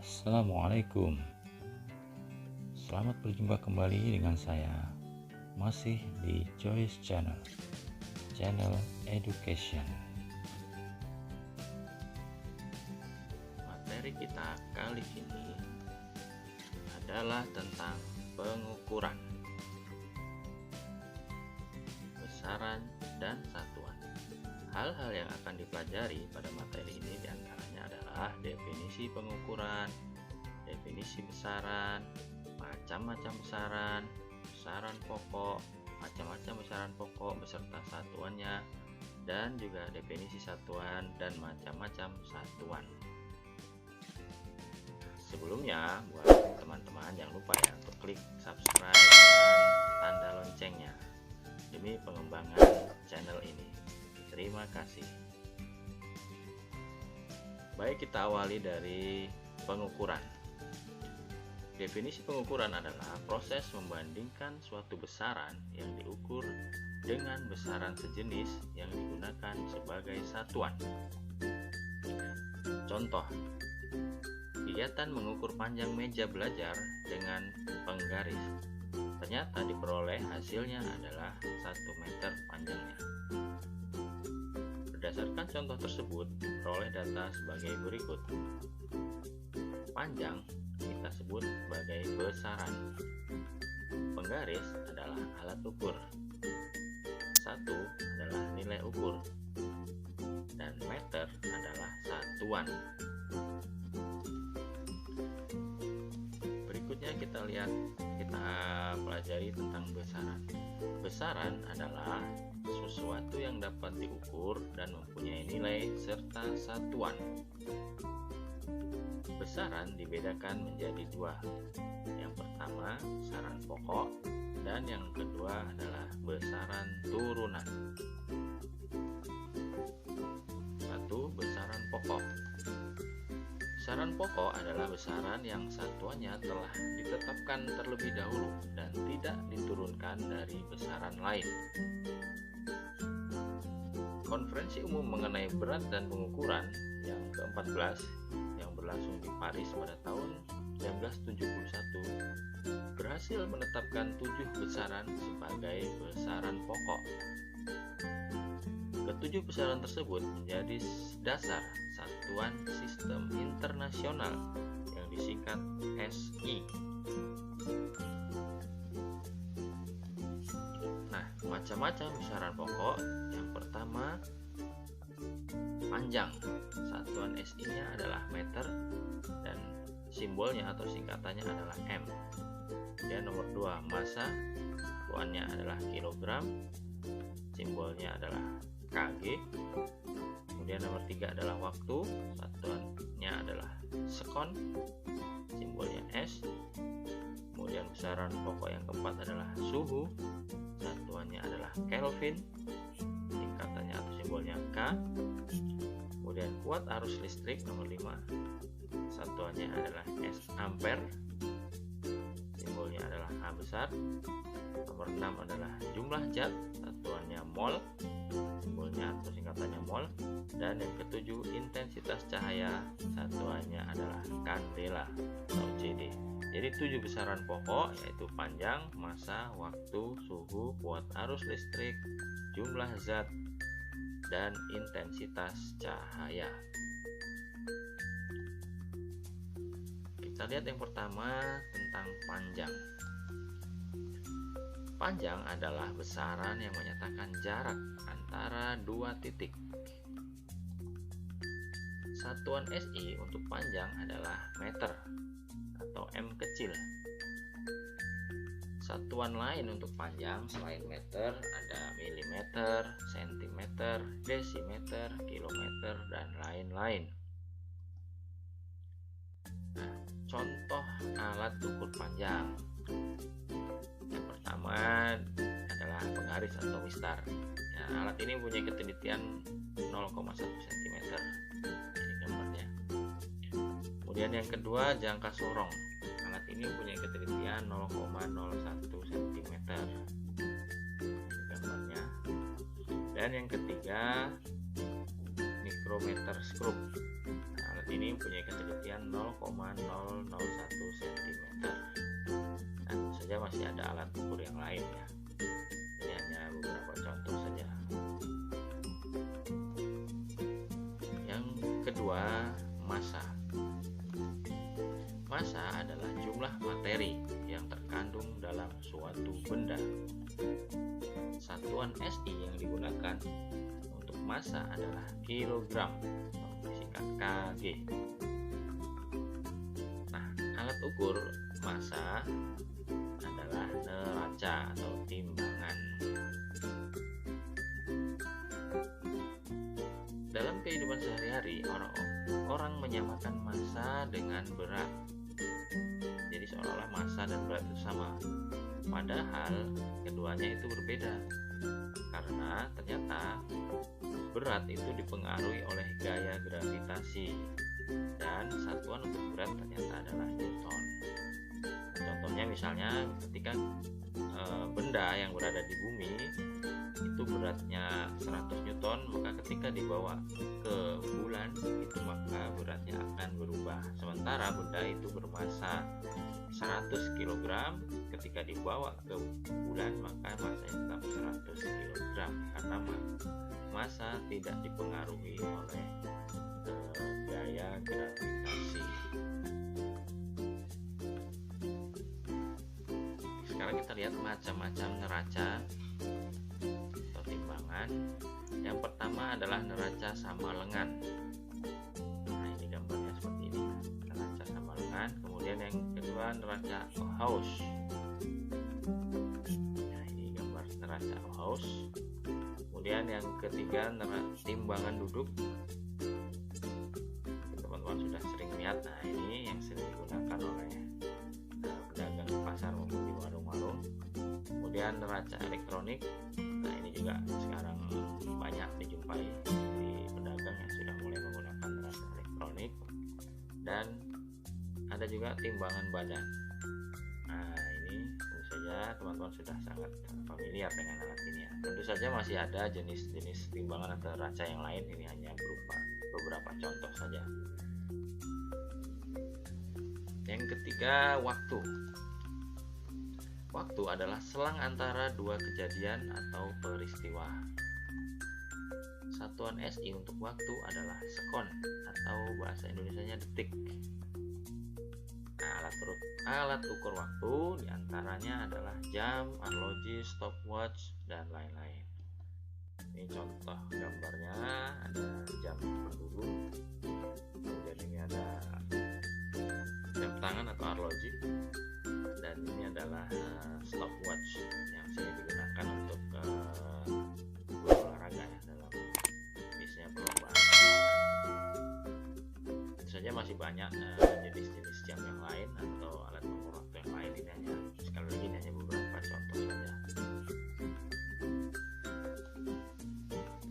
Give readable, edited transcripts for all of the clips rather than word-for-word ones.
Assalamualaikum. Selamat berjumpa kembali dengan saya, masih di Choice Channel Education. Materi kita kali ini adalah tentang pengukuran, besaran, dan satuan. Hal-hal yang akan dipelajari pada materi ini diantaranya adalah definisi pengukuran, definisi besaran, macam-macam besaran, besaran pokok, macam-macam besaran pokok beserta satuannya, dan juga definisi satuan dan macam-macam satuan. Sebelumnya, buat teman-teman jangan lupa ya untuk klik subscribe dan tanda loncengnya demi pengembangan channel ini. Terima kasih. Baik, kita awali dari pengukuran. Definisi pengukuran adalah proses membandingkan suatu besaran yang diukur dengan besaran sejenis yang digunakan sebagai satuan. Contoh, kegiatan mengukur panjang meja belajar dengan penggaris. Ternyata diperoleh hasilnya adalah 1 meter panjangnya. Berdasarkan contoh tersebut, peroleh data sebagai berikut. Panjang kita sebut sebagai besaran. Penggaris adalah alat ukur. 1 adalah nilai ukur. Dan meter adalah satuan. Berikutnya kita pelajari tentang besaran. Besaran adalah sesuatu yang dapat diukur dan mempunyai nilai serta satuan. Besaran dibedakan menjadi 2. Yang pertama, besaran pokok, dan yang kedua adalah besaran turunan. 1. Besaran pokok. Besaran pokok adalah besaran yang satuannya telah ditetapkan terlebih dahulu dan tidak diturunkan dari besaran lain. Konferensi umum mengenai berat dan pengukuran yang ke-14 yang berlangsung di Paris pada tahun 1971 berhasil menetapkan 7 besaran sebagai besaran pokok. Ketujuh besaran tersebut menjadi dasar Satuan Sistem Internasional yang disingkat SI. Nah, macam-macam besaran pokok. Yang pertama, panjang. Satuan SI-nya adalah meter dan simbolnya atau singkatannya adalah M. Kemudian nomor 2, massa. Satuannya adalah kilogram. Simbolnya adalah kg. Kemudian nomor 3 adalah waktu. Satuannya adalah sekon. Simbolnya S. Kemudian besaran pokok yang keempat adalah suhu. Satuannya adalah Kelvin. Singkatannya atau simbolnya K. Kemudian kuat arus listrik nomor 5. Satuannya adalah S ampere. Simbolnya adalah A besar. Nomor 6 adalah jumlah zat. Satuannya mol. Simbolnya atau singkatannya mol. Dan yang ketujuh, intensitas cahaya. Satuannya adalah kandela atau CD. Jadi 7 besaran pokok yaitu panjang, massa, waktu, suhu, kuat arus listrik, jumlah zat, dan intensitas cahaya. Kita lihat yang pertama tentang panjang. Panjang adalah besaran yang menyatakan jarak antara 2 titik. Satuan SI untuk panjang adalah meter atau M kecil. Satuan lain untuk panjang selain meter ada milimeter, sentimeter, desimeter, kilometer, dan lain-lain. Nah, contoh alat ukur panjang. Yang pertama adalah penggaris atau mistar. Nah, alat ini punya ketelitian 0,1 cm. Ini gambarnya. Kemudian yang kedua, jangka sorong. Alat ini punya ketelitian 0,01 cm. Ini gambarnya. Dan yang ketiga, mikrometer skrup. Nah, alat ini mempunyai ketelitian 0,001 cm. Nah, tentu saja masih ada alat ukur yang lain ya. Ini hanya beberapa contoh saja. Yang kedua, massa. Massa adalah jumlah materi yang terkandung dalam suatu benda. Satuan SI yang digunakan untuk massa adalah kilogram, disingkat kg. Nah, alat ukur massa adalah neraca atau timbangan. Dalam kehidupan sehari-hari, orang menyamakan massa dengan berat. Jadi seolah-olah massa dan berat itu sama. Padahal keduanya itu berbeda. Karena ternyata berat itu dipengaruhi oleh gaya gravitasi. Dan satuan untuk berat ternyata adalah Newton. Contohnya misalnya ketika benda yang berada di bumi itu beratnya 100 Newton, maka ketika dibawa ke bulan itu maka beratnya akan berubah. Sementara benda itu bermassa 100 kg, ketika dibawa ke bulan maka massanya tetap 100 kg karena massa tidak dipengaruhi oleh gaya gravitasi. Sekarang kita lihat macam-macam neraca atau timbangan. Yang pertama adalah neraca sama lengan. Nah, ini gambarnya seperti ini, neraca sama lengan. Kemudian yang kedua neraca Ohaus. Nah, ini gambar neraca Ohaus. Kemudian yang ketiga timbangan duduk. Teman-teman sudah sering lihat. Nah, ini yang sering digunakan oleh pedagang di pasar maupun di warung-warung. Kemudian neraca elektronik. Nah, ini juga sekarang banyak dijumpai di pedagang yang sudah mulai menggunakan neraca elektronik. Dan ada juga timbangan badan. Nah, ini tentu saja teman-teman sudah sangat familiar dengan alat ini ya. Tentu saja masih ada jenis-jenis timbangan atau neraca yang lain, ini hanya berupa beberapa contoh saja. Yang ketiga, waktu. Waktu adalah selang antara dua kejadian atau peristiwa. Satuan SI untuk waktu adalah sekon atau bahasa Indonesianya detik. Nah, alat ukur waktu diantaranya adalah jam, arloji, stopwatch, dan lain-lain. Ini contoh gambarnya, ada jam pendulu, kemudian ini ada jam tangan atau arloji, dan ini adalah stopwatch yang sering digunakan untuk berolahraga ya, dalam bisnya perlombaan. Tentu saja masih banyak jenis-jenis jam yang lain atau alat ukur waktu yang lain. Ini hanya sekali lagi ini hanya beberapa contoh saja.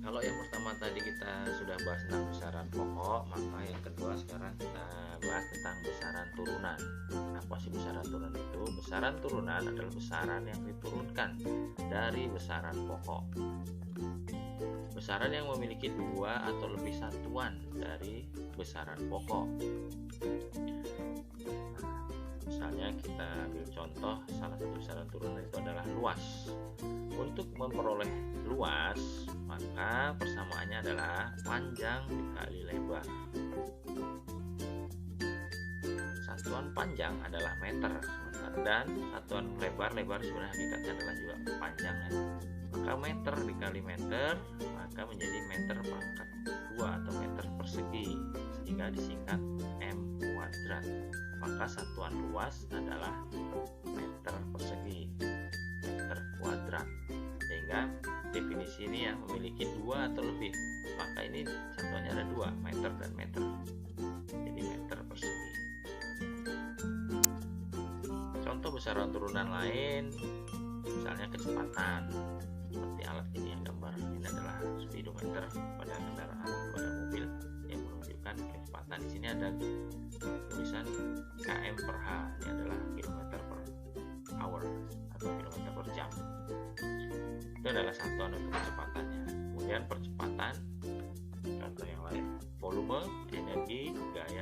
Kalau yang pertama tadi kita sudah bahas tentang besaran pokok, maka yang kedua sekarang kita bahas tentang besaran turunan. Apa sih besaran turunan itu? Besaran turunan adalah besaran yang diturunkan dari besaran pokok. Besaran yang memiliki dua atau lebih satuan dari besaran pokok. Nah, misalnya kita ambil contoh, salah satu besaran turunan itu adalah luas. Untuk memperoleh luas, maka persamaannya adalah panjang dikali lebar. Satuan panjang adalah meter, dan satuan lebar sebenarnya hakikatnya adalah juga panjang ya. Maka meter dikali meter maka menjadi meter pangkat 2 atau meter persegi, sehingga disingkat M kuadrat. Maka satuan luas adalah meter persegi, meter kuadrat. Sehingga definisi ini yang memiliki 2 atau lebih, maka ini satuannya ada 2, meter dan meter, jadi meter persegi. Contoh besaran turunan lain, misalnya kecepatan, seperti alat ini yang gambar ini adalah speedometer pada kendaraan, pada mobil yang menunjukkan kecepatan. Di sini ada tulisan km per h, ini adalah kilometer per hour atau kilometer per jam. Itu adalah satuan untuk kecepatannya. Kemudian percepatan, contoh yang lain, volume, energi, gaya,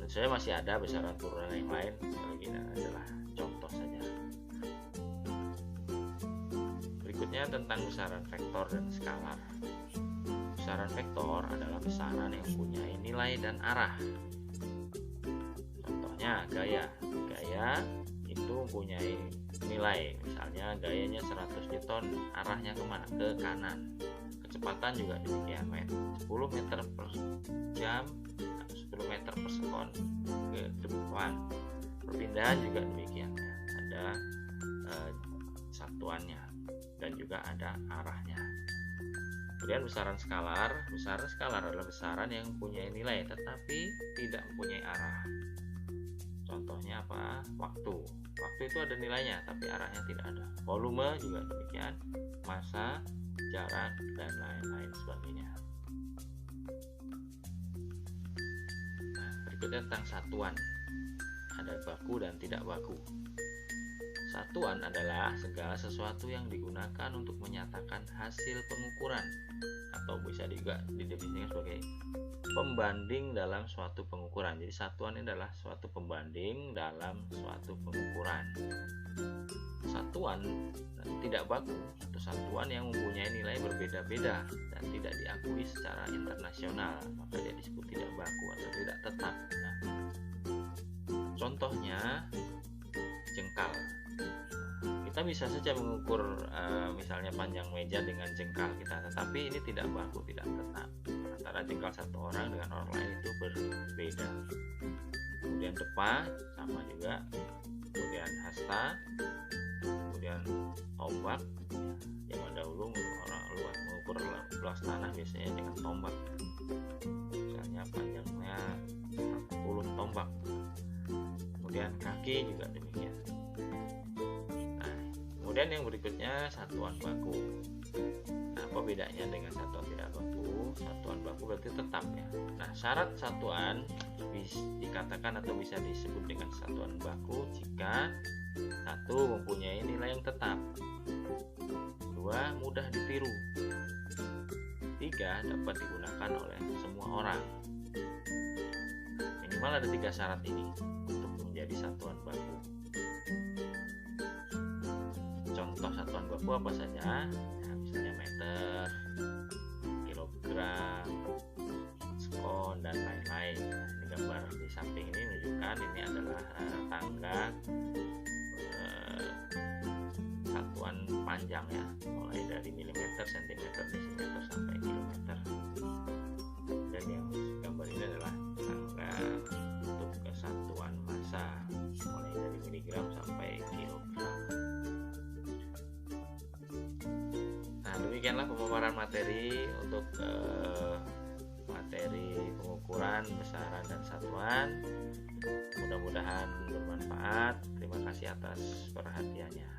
Tentu saja masih ada besaran turunan yang lain, ini adalah contoh saja. Berikutnya tentang besaran vektor dan skalar. Besaran vektor adalah besaran yang mempunyai nilai dan arah. Contohnya gaya. Gaya itu mempunyai nilai, misalnya gayanya 100 Newton, arahnya kemana? Ke kanan. Kecepatan juga demikian, 10 meter per jam atau 10 meter per sekon ke depan. Perpindahan juga demikian, ada satuannya dan juga ada arahnya. Kemudian besaran skalar adalah besaran yang mempunyai nilai tetapi tidak mempunyai arah. Contohnya apa? Waktu itu ada nilainya tapi arahnya tidak ada. Volume juga demikian, massa, jarak, dan lain-lain sebagainya. Nah, berikutnya tentang satuan. Ada baku dan tidak baku. Satuan adalah segala sesuatu yang digunakan untuk menyatakan hasil pengukuran, atau bisa juga didefinisikan sebagai pembanding dalam suatu pengukuran. Jadi satuan ini adalah suatu pembanding dalam suatu pengukuran. Satuan tidak baku atau satuan yang mempunyai nilai berbeda-beda dan tidak diakui secara internasional, maka dia disebut tidak baku atau tidak tetap. Nah, contohnya jengkal. Kita bisa saja mengukur misalnya panjang meja dengan jengkal kita, tetapi ini tidak baku, tidak tetap. Antara jengkal satu orang dengan orang lain itu berbeda. Kemudian depa sama juga, kemudian hasta, kemudian tombak. Zaman dahulu orang mengukur luas tanah biasanya dengan tombak, misalnya panjangnya 40 tombak. Kemudian kaki juga demikian. Kemudian yang berikutnya satuan baku. Nah, apa bedanya dengan satuan tidak baku? Satuan baku berarti tetap ya. Nah, syarat satuan bisa dikatakan atau bisa disebut dengan satuan baku jika satu mempunyai nilai yang tetap, dua mudah ditiru, tiga dapat digunakan oleh semua orang. Minimal ada 3 syarat ini untuk menjadi satuan baku. Contoh satuan baku apa saja? Ya, misalnya meter, kilogram, sekon, dan lain-lain. Nah, ini gambar di samping ini menunjukkan ini adalah tangga satuan panjang ya, mulai dari milimeter, sentimeter, desimeter sampai kilometer. Dan yang gambar ini adalah tangga untuk kesatuan massa, mulai dari miligram sampai kilogram. Demikianlah pemaparan materi untuk materi pengukuran besaran dan satuan. Mudah-mudahan bermanfaat. Terima kasih atas perhatiannya.